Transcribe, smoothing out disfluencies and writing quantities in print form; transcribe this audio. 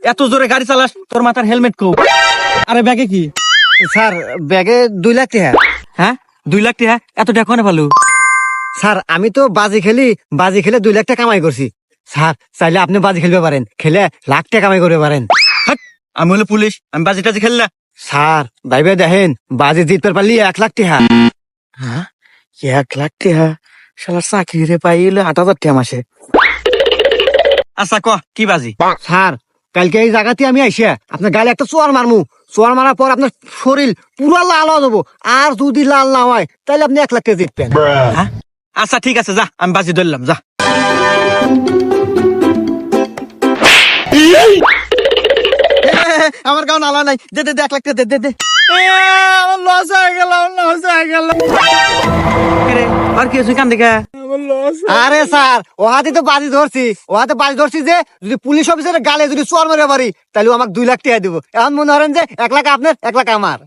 এত জোরে গাড়ি চালাস, তোর মাথার হেলমেট কো? আরে ব্যাগে কি? স্যার ব্যাগে 2 লাখ টাকা। হ্যাঁ 2 লাখ টাকা? এত টাকা কোনে ভালো? স্যার আমি তো বাজি খেলে 2 লাখ টাকা কামাই করছি। স্যার চাইলে আপনি বাজি খেলতে পারেন, খেলে লাখ টাকা কামাই করতে পারেন। হাট, আমি হলো পুলিশ, আমি বাজি টাজি খেলি না। স্যার ভাইবে দেখেন, বাজি জিততে পারলি 1 লাখ টাকা। হ্যাঁ 1 লাখ টাকা? শালা চাকরি রে পাইলে 8,000 টাকা মাসে। আচ্ছা ক কি বাজি? স্যার কালকে এই জায়গাতে আমি আইসা আপনার গালে একটা চোয়ার মারমু, চোয়ার মারার পর আপনার শরীর পুরো লাল হয়ে যাবো, আর যদি লাল না হয় তাহলে আপনি 1 লাখ টাকা জিতবেন। হ্যাঁ আচ্ছা ঠিক আছে, যা আমি বাজি ধরলাম, যা। আমার কাউ নালা নাই, দে দে 1 লাখ টাকা দে দে। আমার লস হয়ে গেল, লস হয়ে গেল। আর কি হয়েছে কান দেখা? আরে স্যার ও হাতে তো বাজি ধরছি যে যদি পুলিশ অফিসারের গালে যদি চোয়ার মারে পারি তাহলে আমাকে 2 লাখ টাকা দিব। এখন মনে করেন যে 1 লাখ আপনার 1 লাখ আমার।